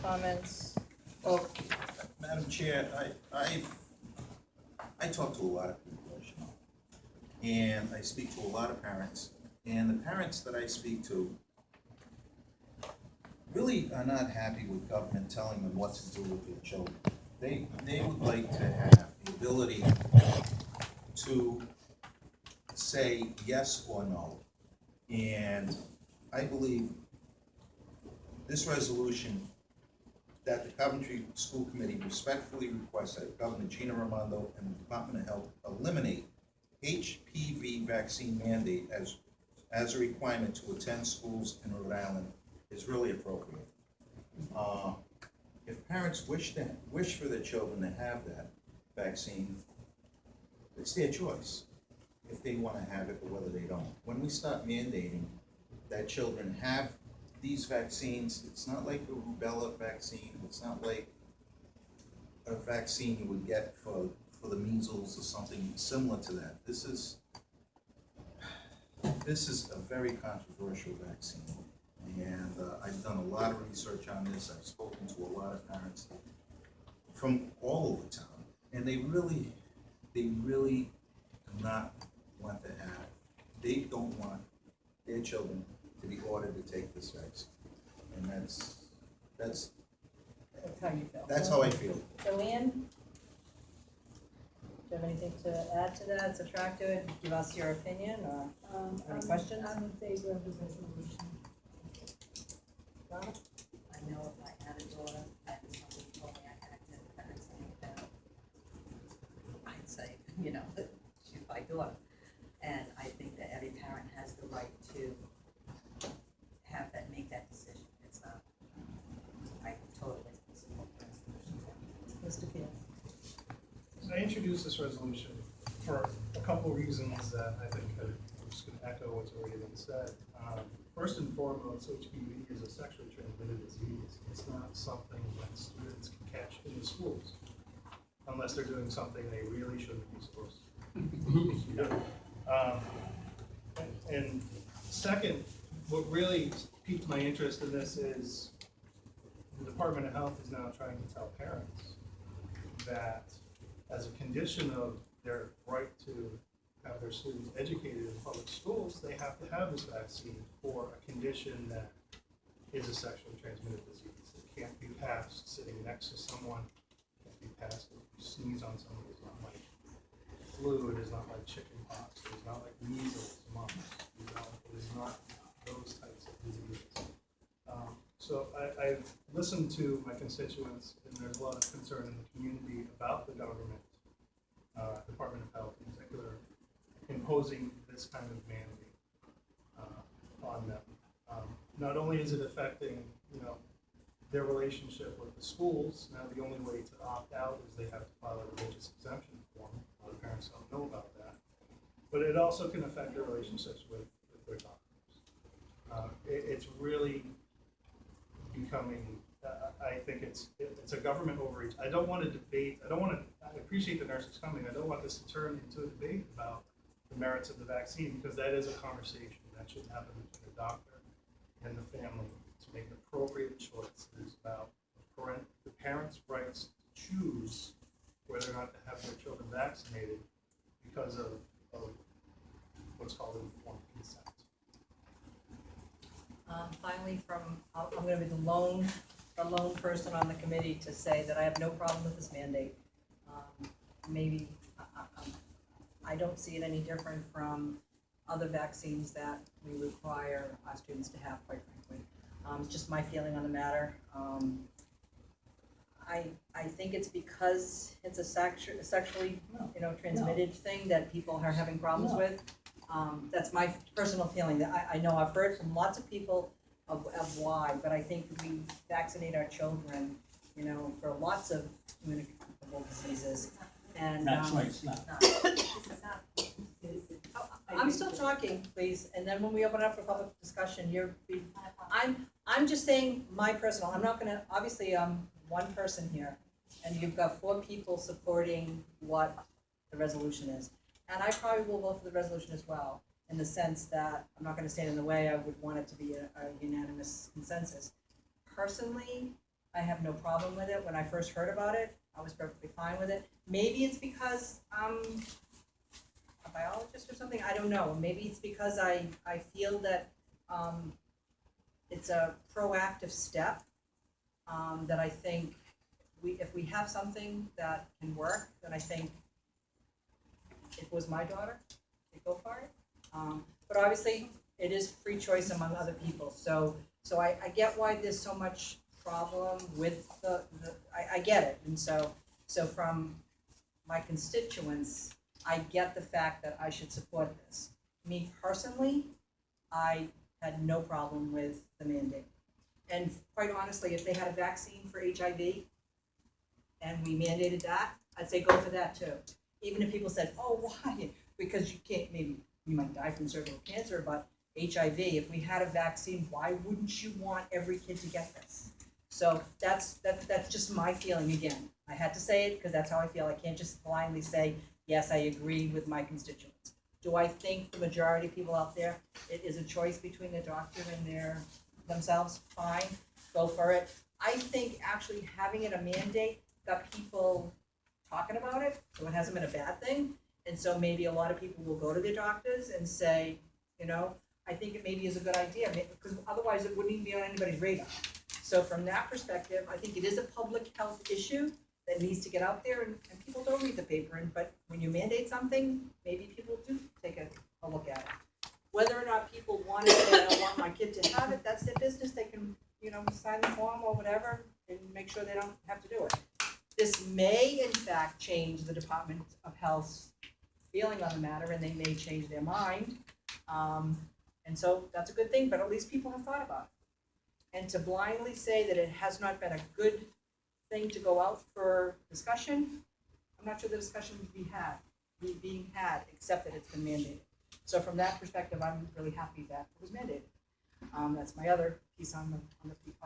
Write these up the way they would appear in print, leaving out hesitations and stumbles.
comments? Well, Madam Chair, I talk to a lot of people, as you know, and I speak to a lot of parents, and the parents that I speak to really are not happy with government telling them what to do with their children. They would like to have the ability to say yes or no. And I believe this resolution that the Coventry School Committee respectfully requests that Governor Gina Raimondo and the Department of Health eliminate HPV vaccine mandate as a requirement to attend schools in Rhode Island is really appropriate. If parents wish for their children to have that vaccine, it's their choice if they want to have it or whether they don't. When we start mandating that children have these vaccines, it's not like a rubella vaccine, it's not like a vaccine you would get for the measles or something similar to that. This is a very controversial vaccine. And I've done a lot of research on this. I've spoken to a lot of parents from all over town, and they really do not want to have, they don't want their children to be ordered to take this vaccine. And that's How you feel? That's how I feel. Joanne? Do you have anything to add to that, subtract to it, give us your opinion, or any questions? I'm in favor of the resolution. Donna? I know if I had a daughter and somebody told me I had to attend the vaccine, I'd say, shoot my daughter. And I think that every parent has the right to make that decision. It's not, I totally support the resolution. Mr. Field? I introduced this resolution for a couple reasons that I think I'm just going to echo what's already been said. First and foremost, HPV is a sexually transmitted disease. It's not something that students can catch in the schools unless they're doing something they really shouldn't be supposed to do. And second, what really piqued my interest in this is the Department of Health is now trying to tell parents that as a condition of their right to have their students educated in public schools, they have to have this vaccine for a condition that is a sexually transmitted disease. It can't be passed sitting next to someone. It can't be passed if you sneeze on someone. It's not like flu. It is not like chicken pox. It is not like measles, mumps. It is not those types of diseases. So I've listened to my constituents, and there's a lot of concern in the community about the government, Department of Health in particular, imposing this kind of mandate on them. Not only is it affecting, their relationship with the schools. Now the only way to opt out is they have to file a religious exemption form. A lot of parents don't know about that. But it also can affect their relationships with their doctors. It's really becoming, I think it's a government overreach. I don't want to debate, I appreciate the nurses coming. I don't want this to turn into a debate about the merits of the vaccine, because that is a conversation that should happen between the doctor and the family to make an appropriate choice. It is about the parents' rights to choose whether or not to have their children vaccinated because of what's called informed consent. Finally, I'm going to be the lone person on the committee to say that I have no problem with this mandate. Maybe I don't see it any different from other vaccines that we require our students to have, quite frankly. It's just my feeling on the matter. I think it's because it's a sexually transmitted thing that people are having problems with. That's my personal feeling. That I know I've heard from lots of people of why, but I think we vaccinate our children, for lots of communicable diseases. And That's right, it's not. I'm still talking, please, and then when we open up for public discussion, I'm just saying my personal. I'm not gonna. Obviously, I'm one person here, and you've got 4 people supporting what the resolution is. And I probably will vote for the resolution as well, in the sense that I'm not going to stand in the way. I would want it to be a unanimous consensus. Personally, I have no problem with it. When I first heard about it, I was perfectly fine with it. Maybe it's because I'm a biologist or something, I don't know. Maybe it's because I feel that it's a proactive step, that I think if we have something that can work, then I think if it was my daughter, I'd go for it. But obviously, it is free choice among other people, so I get why there's so much problem with I get it, and so from my constituents, I get the fact that I should support this. Me personally, I had no problem with the mandate. And quite honestly, if they had a vaccine for HIV and we mandated that, I'd say go for that too. Even if people said, oh, why? Because you can't, maybe you might die from cervical cancer, but HIV, if we had a vaccine, why wouldn't you want every kid to get this? So that's just my feeling again. I had to say it because that's how I feel. I can't just blindly say, yes, I agree with my constituents. Do I think the majority of people out there, it is a choice between the doctor and themselves? Fine, go for it. I think actually having it a mandate got people talking about it, so it hasn't been a bad thing. And so maybe a lot of people will go to their doctors and say, I think it maybe is a good idea, because otherwise it wouldn't even be on anybody's radar. So from that perspective, I think it is a public health issue that needs to get out there, and people don't read the paper, but when you mandate something, maybe people do take a look at it. Whether or not people want it, they don't want my kid to have it, that's their business. They can, sign the form or whatever and make sure they don't have to do it. This may, in fact, change the Department of Health's feeling on the matter, and they may change their mind. And so that's a good thing, but at least people have thought about it. And to blindly say that it has not been a good thing to go out for discussion, I'm not sure the discussion would be being had, except that it's been mandated. So from that perspective, I'm really happy that it was mandated. That's my other piece on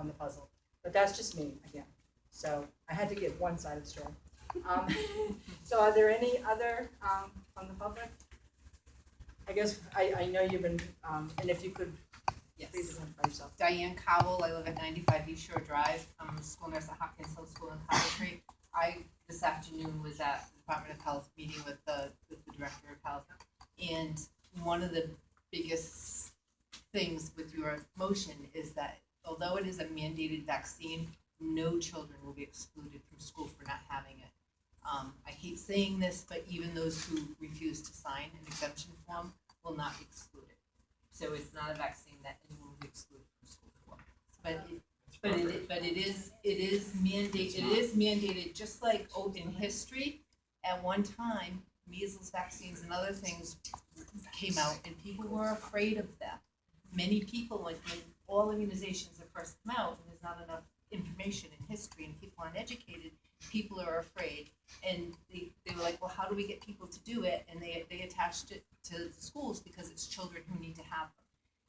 the puzzle. But that's just me again. So I had to give one side of the story. So are there any other from the public? I guess I know you've been, and if you could Yes. please identify yourself. Diane Cowell, I live at 95 East Shore Drive. I'm a school nurse at Hopkins Hill School in Coventry. I, this afternoon, was at the Department of Health meeting with the Director of Health. And one of the biggest things with your motion is that although it is a mandated vaccine, no children will be excluded from school for not having it. I hate saying this, but even those who refuse to sign an exemption form will not be excluded. So it's not a vaccine that anyone will be excluded from school for. But it is mandated, just like in history. At one time, measles vaccines and other things came out, and people were afraid of them. Many people, when all immunizations are first come out, and there's not enough information in history, and people aren't educated, people are afraid. And they were like, well, how do we get people to do it? And they attached it to the schools because it's children who need to have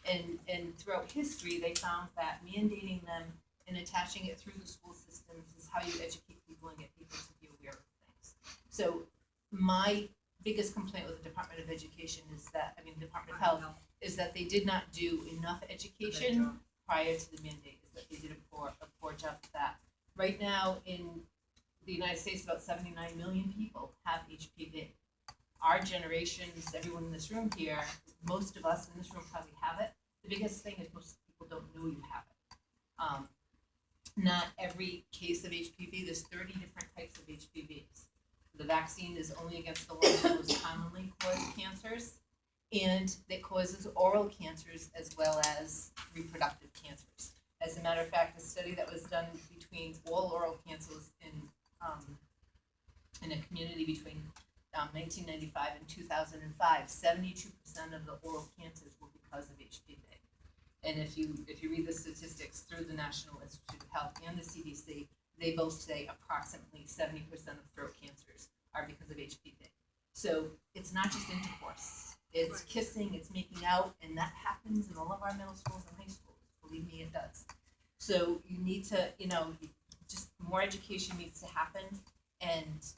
them. And throughout history, they found that mandating them and attaching it through the school systems is how you educate people and get people to be aware of things. So my biggest complaint with the Department of Education is that, Department of Health, is that they did not do enough education prior to the mandate, is that they did a poor job of that. Right now in the United States, about 79 million people have HPV. Our generations, everyone in this room here, most of us in this room probably have it. The biggest thing is most people don't know you have it. Not every case of HPV, there's 30 different types of HPVs. The vaccine is only against the ones that most commonly cause cancers, and it causes oral cancers as well as reproductive cancers. As a matter of fact, a study that was done between all oral cancers in a community between 1995 and 2005, 72% of the oral cancers were because of HPV. And if you read the statistics through the National Institute of Health and the CDC, they both say approximately 70% of throat cancers are because of HPV. So it's not just intercourse, it's kissing, it's making out, and that happens in all of our middle schools and high schools. Believe me, it does. So you need to, just more education needs to happen, and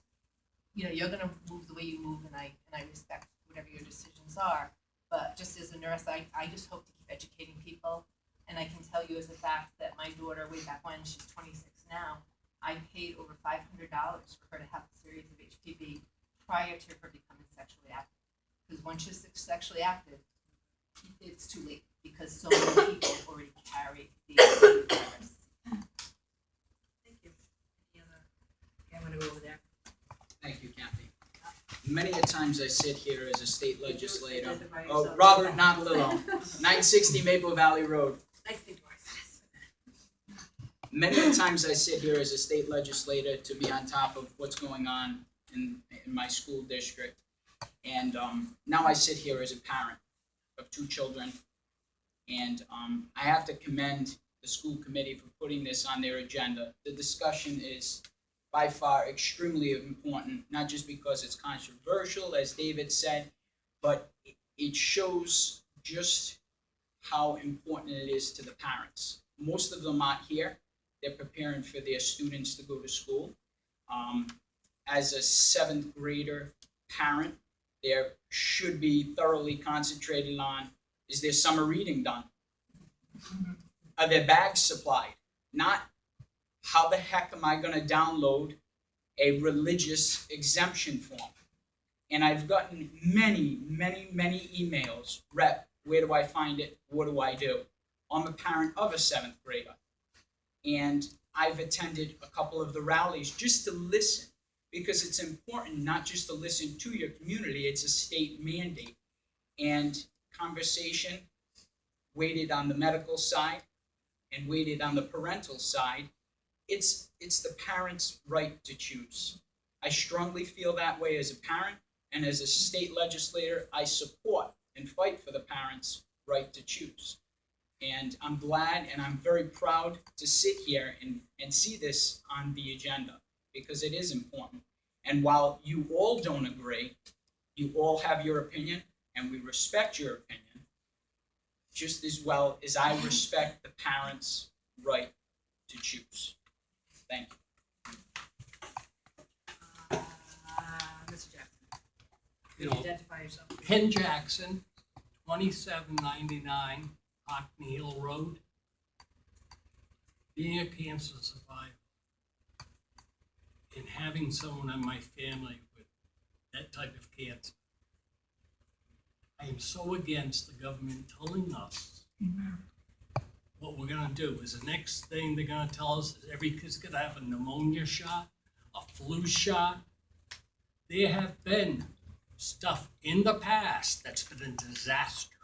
you're gonna move the way you move, and I respect whatever your decisions are. But just as a nurse, I just hope to keep educating people, and I can tell you as a fact that my daughter, way back when, she's 26 now, I paid over $500 for her to have a series of HPV prior to her becoming sexually active. Because once she's sexually active, it's too late because so many people already carry the HPV virus. Thank you. Any other, okay, I'm gonna go over there. Thank you, Kathy. Many a times I sit here as a state legislator. Identify Oh, yourself. Robert Novelillo, 960 Maple Valley Road. Nice to meet you. Many a times I sit here as a state legislator to be on top of what's going on in my school district. And now I sit here as a parent of 2 children. And I have to commend the school committee for putting this on their agenda. The discussion is by far extremely important, not just because it's controversial, as David said, but it shows just how important it is to the parents. Most of them aren't here. They're preparing for their students to go to school. As a 7th grader parent, there should be thoroughly concentrated on, is their summer reading done? Are their bags supplied? Not, how the heck am I gonna download a religious exemption form? And I've gotten many, many, many emails. Rep, where do I find it? What do I do? I'm a parent of a 7th grader. And I've attended a couple of the rallies just to listen, because it's important not just to listen to your community, it's a state mandate. And conversation weighted on the medical side and weighted on the parental side, it's the parent's right to choose. I strongly feel that way as a parent, and as a state legislator, I support and fight for the parent's right to choose. And I'm glad and I'm very proud to sit here and see this on the agenda, because it is important. And while you all don't agree, you all have your opinion, and we respect your opinion, just as well as I respect the parents' right to choose. Thank you. Mr. Jackson. You Can know, identify yourself? Ken Jackson, 2799 Hockney Hill Road. Being a cancer survivor and having someone in my family with that type of cancer, I am so against the government telling us what we're gonna do. Is the next thing they're gonna tell us is every kid's gonna have a pneumonia shot, a flu shot. There have been stuff in the past that's been a disaster,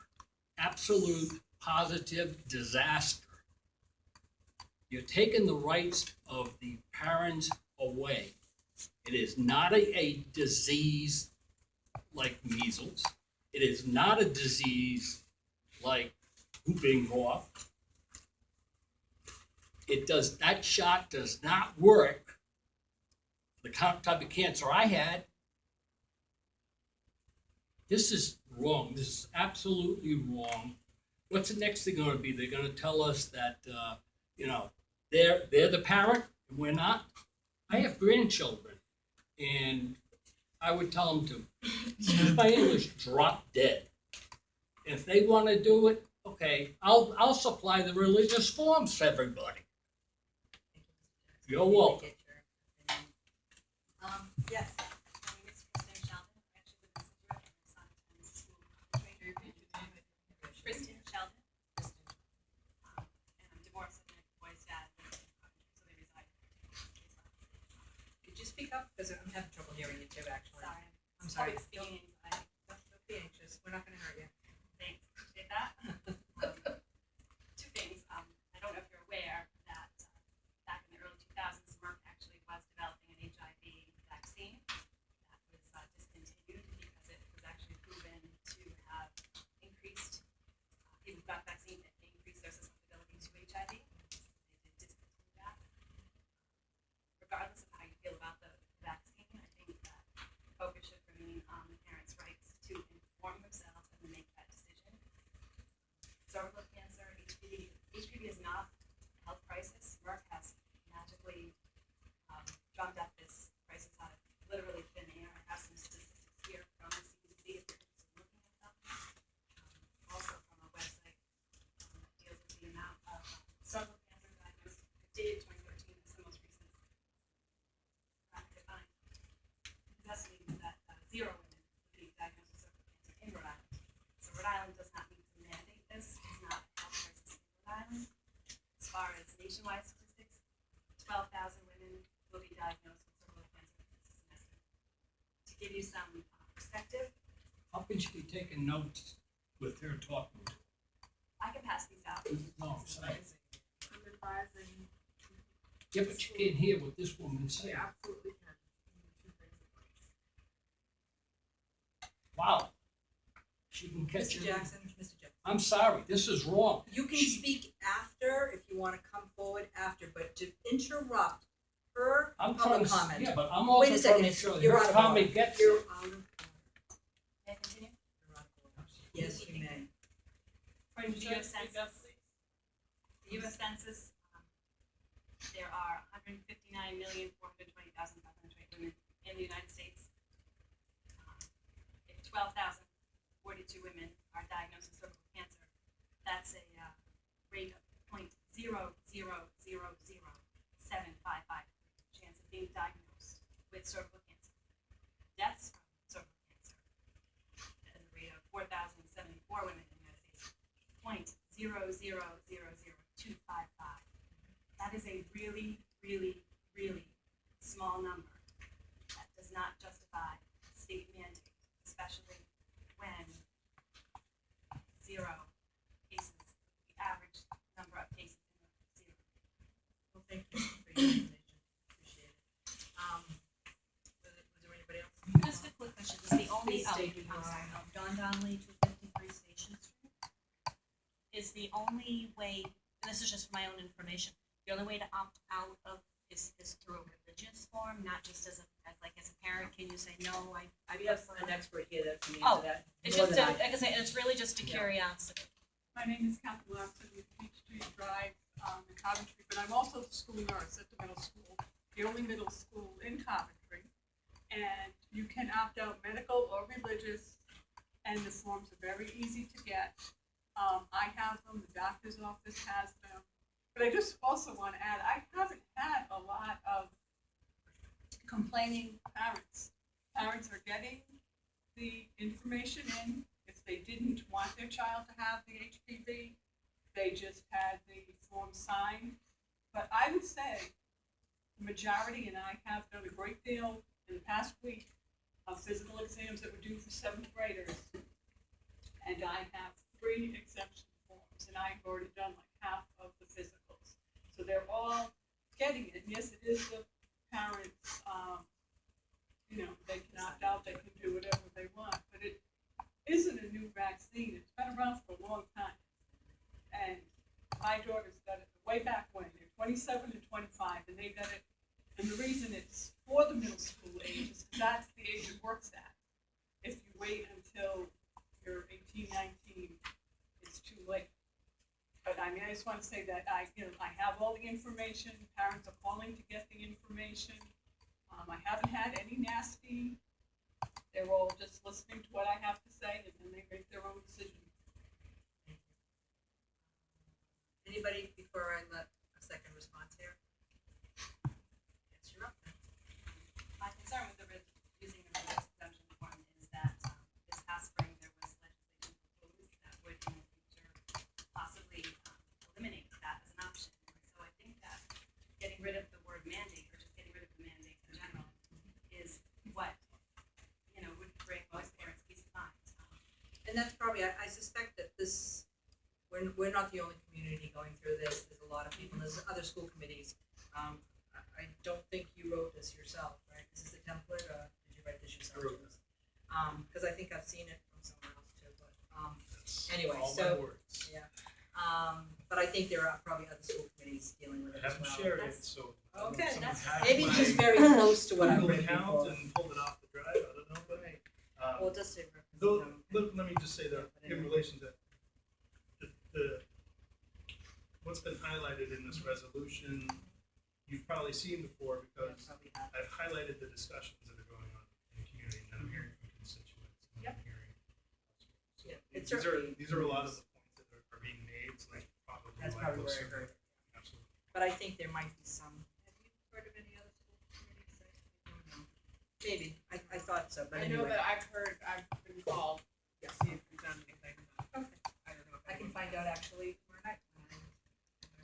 absolute positive disaster. You're taking the rights of the parents away. It is not a disease like measles. It is not a disease like whooping cough. That shot does not work. The type of cancer I had, this is wrong. This is absolutely wrong. What's the next thing going to be? They're going to tell us that, they're the parent and we're not. I have grandchildren, and I would tell them to, excuse my English, drop dead. If they want to do it, okay, I'll supply the religious forms for everybody. You're welcome. Yes. My name is Kristen Sheldon. I actually live in Situate. My son attends school in Coventry. Kristen Sheldon. And I'm divorced and my boy's dad lives in Coventry, so they reside here. Could you speak up? Because I'm having trouble hearing you too, actually. Sorry. I'm sorry. Public speaking anxiety. Don't be anxious. We're not gonna hurt you. Thanks. Appreciate that. Two things. I don't know if you're aware that back in the early 2000s, Merck actually was developing an HIV vaccine that was discontinued because it was actually proven to have increased, people who got the vaccine, it increased their susceptibility to HIV. They did discontinue that. Regardless of how you feel about the vaccine, I think that focus should remain on the parents' rights to inform themselves and make nationwide statistics, 12,000 women will be diagnosed with cervical cancer this semester. To give you some perspective, How can she be taking notes with her talking to? I can pass these out. No, I'm saying. I'm advising, Yeah, but you can't hear what this woman's she saying. absolutely can. Two things at once. Wow. She can catch Mr. it. Jackson, Mr. Jackson. I'm sorry, this is wrong. You can speak after if you wanna come forward after, but to interrupt her I'm trying public to, comment. yeah, but I'm Wait also a trying second, to make sure that you're her out of comment order. gets. You're out of order. May I continue? You're out of order. Yes, you may. From the US Census, the US Census, there are 159,420,508 women in the United States. If 12,042 women are diagnosed with cervical cancer, that's a rate of 0.0000755 chance of being diagnosed with cervical cancer. Deaths from cervical cancer at a rate of 4,074 women in the United States, 0.0000255. That is a really, really, really small number. That does not justify state mandate, especially when 0 cases, the average number of cases is 0. Well, thank you for your information, appreciate it. Was there anybody else? Just a quick question, is the only, Please state who you I'm sorry, are. Don Donnelly, 253 Station Street. Is the only way, and this is just for my own information, the only way to opt out of is through a religious form, not just as a parent, can you say, no, I We have prefer. an expert here that can Oh, answer that. It's more just, than I like I say, it's really just a Yeah. curiosity. My name is Kathy Lapson with Beach Street Drive in Coventry, but I'm also the school nurse at the middle school, the only middle school in Coventry. And you can opt out medical or religious, and the forms are very easy to get. I have them, the doctor's office has them. But I just also want to add, I haven't had a lot of complaining parents. Parents are getting the information in. If they didn't want their child to have the HPV, they just had the form signed. But I would say the majority, and I have done a great deal in the past week of physical exams that were due for 7th graders. And I have 3 exemption forms, and I've already done like half of the physicals. So they're all getting it. Yes, it is the parents, they can opt out, they can do whatever they want, but it isn't a new vaccine. It's been around for a long time. And my daughters got it way back when. They're 27 and 25, and they got it. And the reason it's for the middle school age is because that's the age it works at. If you wait until you're 18, 19, it's too late. But I mean, I just want to say that I have all the information. Parents are calling to get the information. I haven't had any nasty. They're all just listening to what I have to say, and then they make their own decision. Anybody before I let a second response here? Yes, you're up. My concern with using the religious exemption form is that this past spring there was legislation proposed that would in the future possibly eliminate that as an option. So I think that getting rid of the word mandate, or just getting rid of the mandate in general, is what would bring most parents peace of mind. And that's probably, I suspect that this, we're not the only community going through this, there's a lot of people, there's other school committees. I don't think you wrote this yourself, right? This is the template, or did you write this yourself? Because I think I've seen it from somewhere else too, but, anyway, All my so, words. yeah. But I think there are probably other school committees dealing with I it as haven't well. shared it, That's- so. I don't know if Okay, someone that's, hacked maybe it's my just very close to what I've Google written account before. and pulled it off the drive, I don't know, but hey. Well, it does say Though, representative. let me just say that in relation to what's been highlighted in this resolution, you've probably seen before because Probably not. I've highlighted the discussions that are going on in the community and I'm hearing from constituents. And I'm hearing. So Yeah, it's these are, certainly- these are a lot of the points that are being made, so that's probably That's why probably those where I are- heard it. Absolutely. But I think there might be some. Have you heard of any other school committees? I don't know. Maybe, I thought so, but I know anyway. that I've been called to Yeah. see if we've done anything. Okay. I don't know if I can anyone find has. out actually tomorrow night when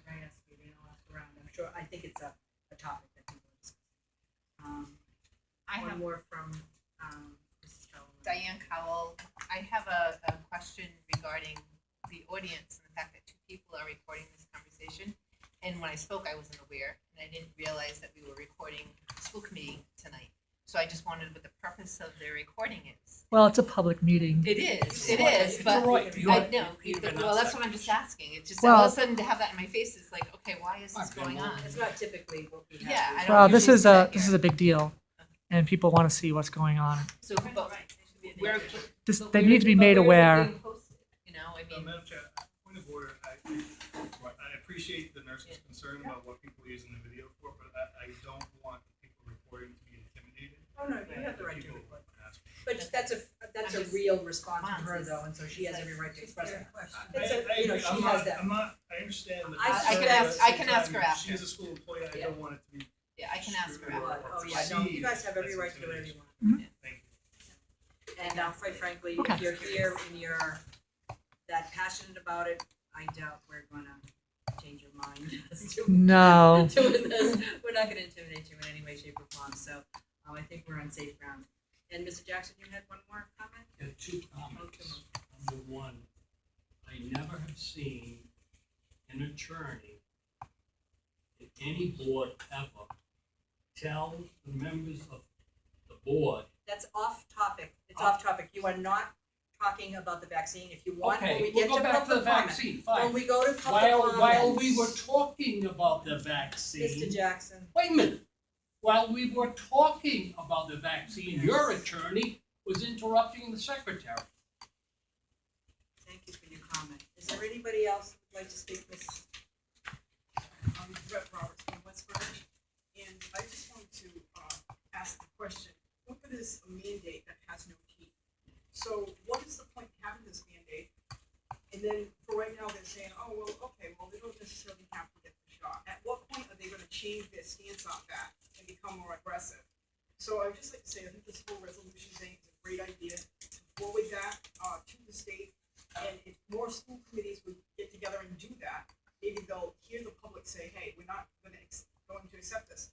I ask you, I'll ask around. sure, I think it's a topic that people are discussing. I One have more from, Mrs. Cullen. Diane Cowell. I have a question regarding the audience and the fact that two people are recording this conversation. And when I spoke, I wasn't aware, and I didn't realize that we were recording the school committee tonight. So I just wondered what the purpose of the recording is. Well, it's a public meeting. It is, It's but right. I know, You're well, that's what I'm just asking. It's just Well- all of a sudden to have that in my face is like, okay, why is this Okay, going well, on? It's not typically what we have. Yeah, I don't Well, this usually is see that this here. is a big deal, and people want to see what's going on. So, but where, This, but they where- need to be but made where is it aware. being posted? You know, I mean, Madam Chair, point of order, I appreciate the nurse's concern about what people are using the video for, but I don't want people recording to be intimidated. Oh, no, you have the right to People record. ask. But that's a real response from her though, and so she has every right to express it. It's a, you know, she has that. I understand that. I can ask her after. She's a school employee, I don't want it to be. yeah, I can ask her after. Oh, yeah, no, you guys have every right to do whatever you want. Thank you. And quite frankly, Okay. if you're here and you're that passionate about it, I doubt we're gonna change your mind as to No. doing this. We're not gonna intimidate you in any way, shape, or form, so I think we're on safe ground. And Mr. Jackson, you had one more comment? There are two comments. Number one, I never have seen an attorney in any board ever tell the members of the board, That's off topic. It's off topic. You are not talking about the vaccine. If you want, when okay, we we'll get go to back to the public comment, vaccine, when fine. we go to public While we were comments, talking about the Mr. vaccine, Jackson, wait a minute. While we were talking about the vaccine, your attorney was interrupting the secretary. thank you for your comment. Is there anybody else who'd like to speak, Ms.? I'm Brett Roberts from Westford, and I just wanted to ask the question, what if it is a mandate that has no teeth? So what is the point in having this mandate? And then for right now, they're saying, oh, well, okay, well, they don't necessarily have to get the shot. At what point are they gonna change their stance on that and become more aggressive? So I'd just like to say, I think this whole resolution thing is a great idea, to forward that to the state. And if more school committees would get together and do that, maybe they'll hear the public say, hey, we're not going to accept this.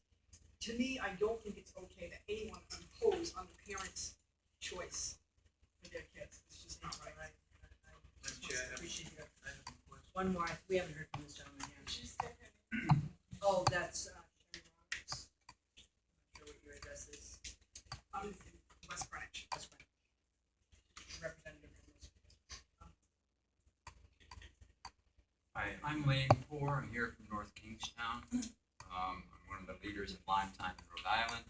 To me, I don't think it's okay that anyone impose on the parents' choice for their kids. It's just not right. Madam Chair, I have- Appreciate that. I have a question. One more. We haven't heard from this gentleman yet. Oh, that's, Sherry Roberts. Not sure what your address is. I'm in West Greenwich. That's right. Representative from this. Hi, I'm Lane Poor. I'm here from North Kingstown. I'm one of the leaders in Lyme Time in Rhode Island,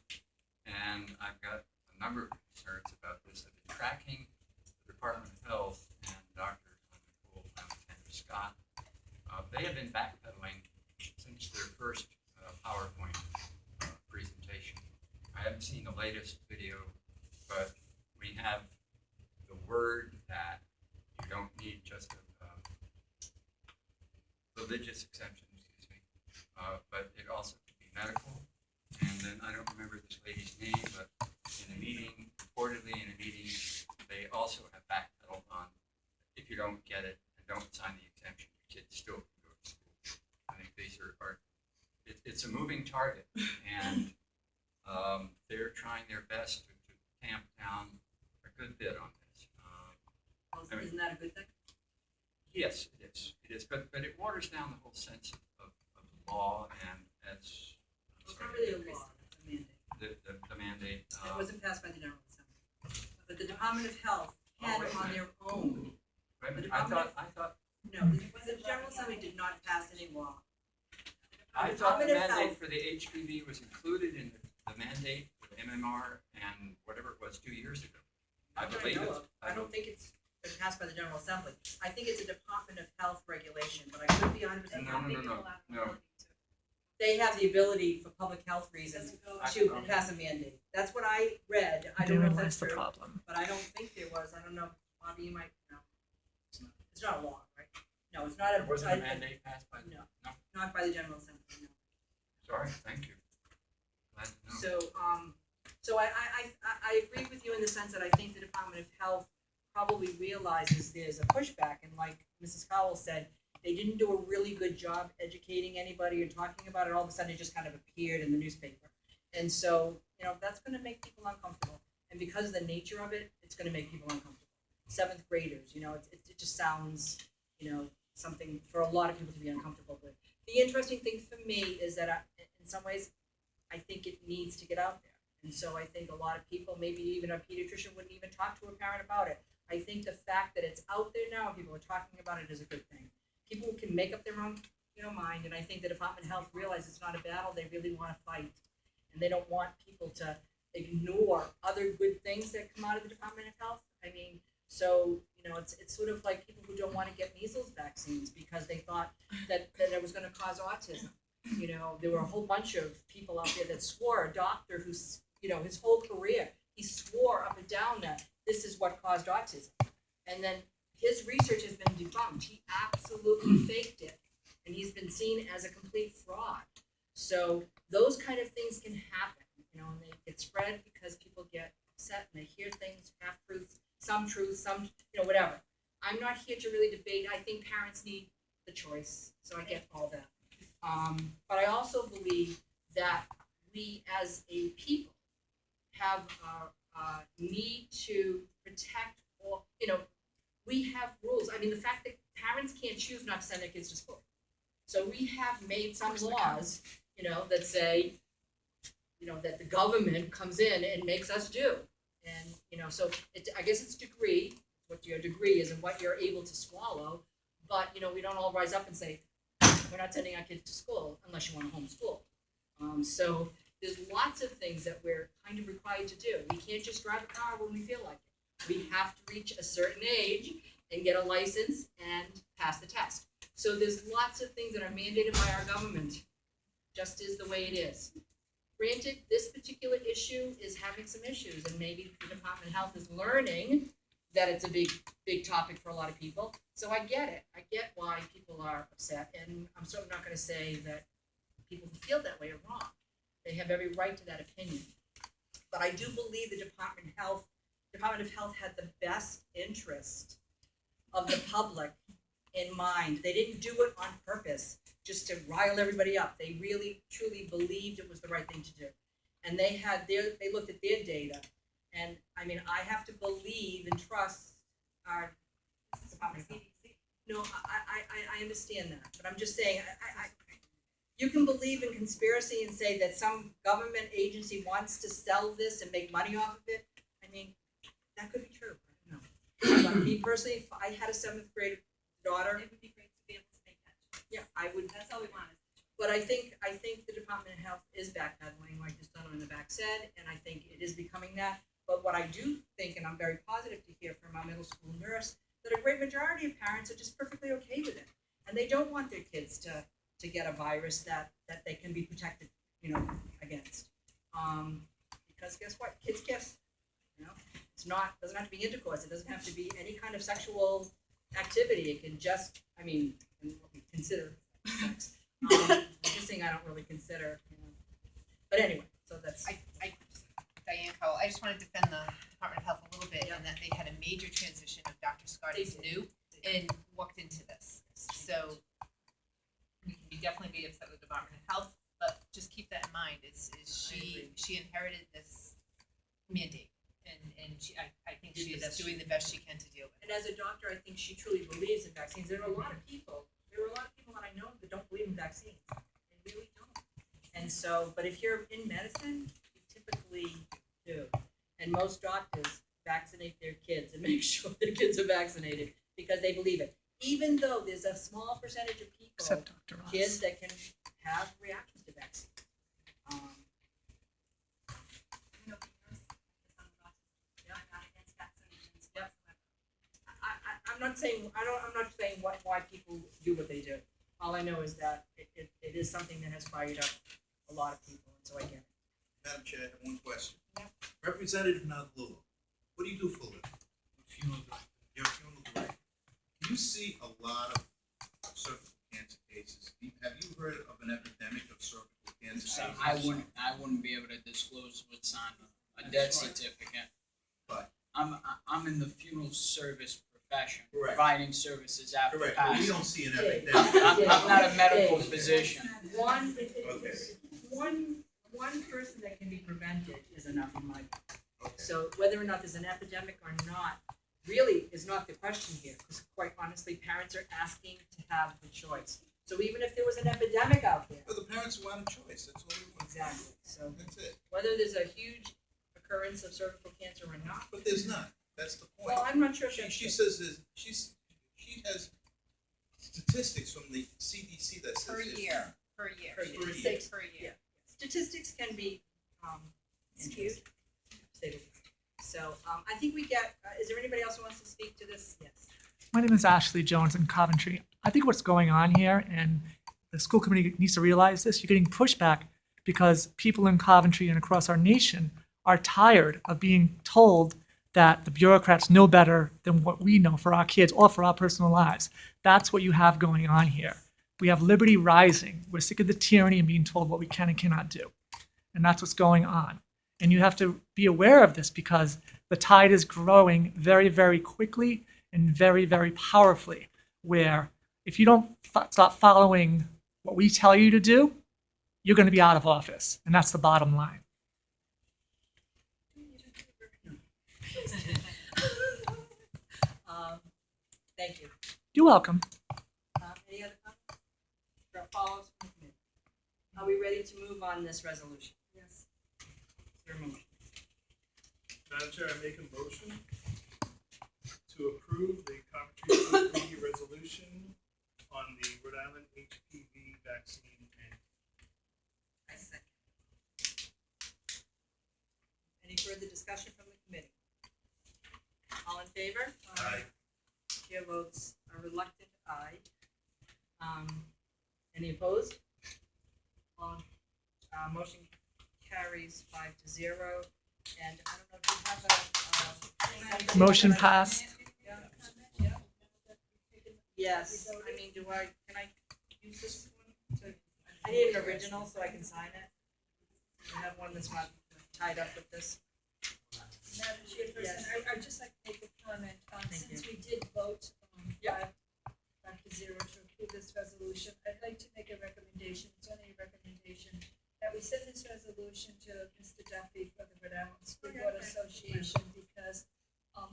and I've got a number of concerns about this. I've been tracking the Department of Health and Dr. Nicole Scott. They have been backpedaling since their first PowerPoint presentation. I haven't seen the latest video, but we have the word that you don't need just a religious exemption, excuse me, but it also could be medical. And then I don't remember this lady's name, but in a meeting, reportedly in a meeting, they also have backpedaled on if you don't get it and don't sign the exemption, your kids still can go to school. I think these are it's a moving target, and they're trying their best to tamp down a good bit on this. Well, isn't that a good thing? Yes, it is, but it waters down the whole sense of the law, and as It's not really a law, it's a mandate. the mandate. It wasn't passed by the General Assembly. But the Department of Health can on their own. I thought No, the General Assembly did not pass any law. the Department of mandate Health- for the HPV was included in the mandate for the MMR and whatever it was 2 years ago. I believe know it's. of. I don't think it's been passed by the General Assembly. I think it's a Department of Health regulation, but I could be 100% wrong. No. They have the ability for public health reasons to pass a mandate. That's what I read. I don't know if that's Therein lies the true, problem. but I don't think there was. I don't know. Bobby, you might know. It's not a law, right? No, it's not a. There wasn't a mandate passed by. No, No. not by the General Assembly, no. Sorry, thank you. Glad to know. So I agree with you in the sense that I think the Department of Health probably realizes there's a pushback, and like Mrs. Cowell said, they didn't do a really good job educating anybody or talking about it, all of a sudden it just kind of appeared in the newspaper. And so, you know, that's gonna make people uncomfortable. And because of the nature of it, it's gonna make people uncomfortable. Seventh graders, you know, it just sounds, you know, something for a lot of people to be uncomfortable with. The interesting thing for me is that in some ways, I think it needs to get out there. And so I think a lot of people, maybe even a pediatrician, wouldn't even talk to a parent about it. I think the fact that it's out there now, people are talking about it, is a good thing. People can make up their own, you know, mind, and I think the Department of Health realizes it's not a battle they really want to fight, and they don't want people to ignore other good things that come out of the Department of Health. I mean, so you know, it's sort of like people who don't want to get measles vaccines because they thought that it was going to cause autism. You know, there were a whole bunch of people out there that swore. A doctor who's, you know, his whole career, he swore up and down that this is what caused autism. And then his research has been debunked. He absolutely faked it. And he's been seen as a complete fraud. So those kind of things can happen, you know, and they get spread because people get upset and they hear things, half-truths, some, you know, whatever. I'm not here to really debate. I think parents need the choice. So I get all that. But I also believe that we as a people have a need to protect all, you know, we have rules. I mean, the fact that parents can't choose not to send their kids to school. So we have made some laws, you know, that say, you know, that the government comes in and makes us do. And, you know, so I guess it's degree, what your degree is and what you're able to swallow. But, you know, we don't all rise up and say, we're not sending our kids to school unless you want to homeschool. So there's lots of things that we're kind of required to do. We can't just drive a car when we feel like it. We have to reach a certain age and get a license and pass the test. So there's lots of things that are mandated by our government, just is the way it is. Granted, this particular issue is having some issues, and maybe the Department of Health is learning that it's a big topic for a lot of people. So I get it. I get why people are upset, and I'm certainly not going to say that people who feel that way are wrong. They have every right to that opinion. But I do believe the Department of Health had the best interest of the public in mind. They didn't do it on purpose just to rile everybody up. They really, truly believed it was the right thing to do. And they looked at their data. And I mean, I have to believe and trust our Department of Health. No, I understand that, but I'm just saying, you can believe in conspiracy and say that some government agency wants to sell this and make money off of it. I mean, that could be true. I don't know. But me personally, if I had a 7th grade daughter, It would be great to be able to make that choice. yeah, I would. That's all we want is the choice. But I think the Department of Health is backpedaling, like this gentleman in the back said, and I think it is becoming that. But what I do think, and I'm very positive to hear from our middle school nurse, that a great majority of parents are just perfectly okay with it, and they don't want their kids to get a virus that they can be protected, you know, against. Because guess what? Kids kiss. You know, doesn't have to be intercourse. It doesn't have to be any kind of sexual activity. It can just, I mean, what we consider sex. Kissing, I don't really consider. You know. But anyway, so that's. Diane Cole, I just want to defend the Department of Health a little bit, Yeah. in that they had a major transition of Dr. Scott is new and walked into this. So we can definitely be upset with the Department of Health, but just keep that in mind, is she inherited this mandate, and I think Did the she's best doing the best she can to deal with it. And as a doctor, I think she truly believes in vaccines. There are a lot of people that I know that don't believe in vaccines. They really don't. And so, but if you're in medicine, you typically do. And most doctors vaccinate their kids and make sure their kids are vaccinated because they believe it. Even though there's a small percentage of people, Except Dr. Ross. kids that can have reactions to vaccines. You know, the nurse, the son of autism, I'm not against vaccinations Yep. whatsoever. I'm not saying why people do what they do. All I know is that it is something that has fired up a lot of people, and so I get it. Madam Chair, I have one question. Yeah. Representative Navlula, what do you do for a living? Funeral director. You're a funeral director. You see a lot of cervical cancer cases. Have you heard of an epidemic of cervical cancer So cases? I wouldn't be able to disclose what's on a death certificate. But I'm in the funeral service profession, Correct. providing services after Correct, but we passing. don't see an epidemic. I'm not a medical Dave. physician. One, Okay. one person that can be prevented is enough in my book. Okay. So whether or not there's an epidemic or not, really is not the question here, because quite honestly, parents are asking to have the choice. So even if there was an epidemic out there, Well, the parents want a choice, that's all we want. exactly, so That's it, whether there's a huge occurrence of cervical cancer or not, but there's not, that's the point. well, I'm not sure if She that's says there's, she has statistics from the CDC that says. Per there's- year. per Per year. year. Six- Per year. Statistics can be, Skewed. interesting, to say the least. So, I think we get, is there anybody else who wants to speak to this? Yes. My name is Ashley Jones in Coventry. I think what's going on here, and the school committee needs to realize this, you're getting pushback because people in Coventry and across our nation are tired of being told that the bureaucrats know better than what we know for our kids or for our personal lives. That's what you have going on here. We have liberty rising. We're sick of the tyranny and being told what we can and cannot do. And that's what's going on. And you have to be aware of this because the tide is growing very, very quickly and very, very powerfully, where if you don't stop following what we tell you to do, you're going to be out of office. And that's the bottom line. Thank you. You're welcome. Any other comments? Or follow-ups from the committee? Are we ready to move on this resolution? Yes. Is there a motion? Madam Chair, I make a motion to approve the Coventry HPV resolution on the Rhode Island HPV vaccine mandate. I second. Any further discussion from the committee? All in favor? Aye. Chair votes a reluctant aye. Any opposed? Motion carries 5-0. And I don't know, do you have a? Motion passed. Yes, I mean, can I use this one to, I need an original so I can sign it. I have one that's not tied up with this. Madam Chairperson, Yes. I'd just like to make a comment, Thank since we did vote, Yep. 5-0 to approve this resolution, I'd like to make a recommendation, it's only a recommendation, that we send this resolution to Mr. Duffy for the Rhode Island School Board Association, because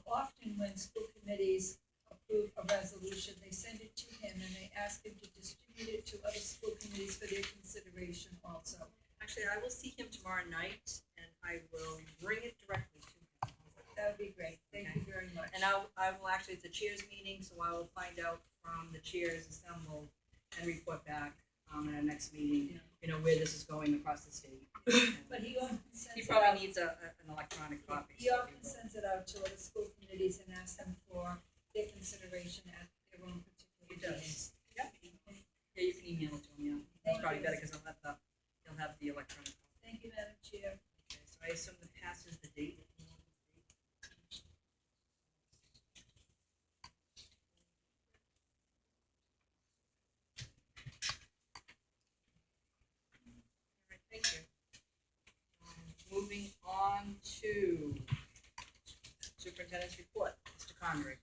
often when school committees approve a resolution, they send it to him and they ask him to distribute it to other school committees for their consideration also. Actually, I will see him tomorrow night and I will bring it directly to him. That would be great, thank you very much. And I will actually, it's a chairs meeting, so I will find out from the chairs assembled and report back at our next meeting, you know, where this is going across the state. But he often He sends it probably out, needs an electronic copy. he so often will. sends it out to other school committees and asks them for their consideration at their own particular He does. meetings. Yeah, you can email it to him, yeah. That's probably better because he'll have the electronic copy. Thank you, Madam Chair. Okay, so I assume the pass is the date. All right, thank you. Moving on to superintendent's report, Mr. Connery.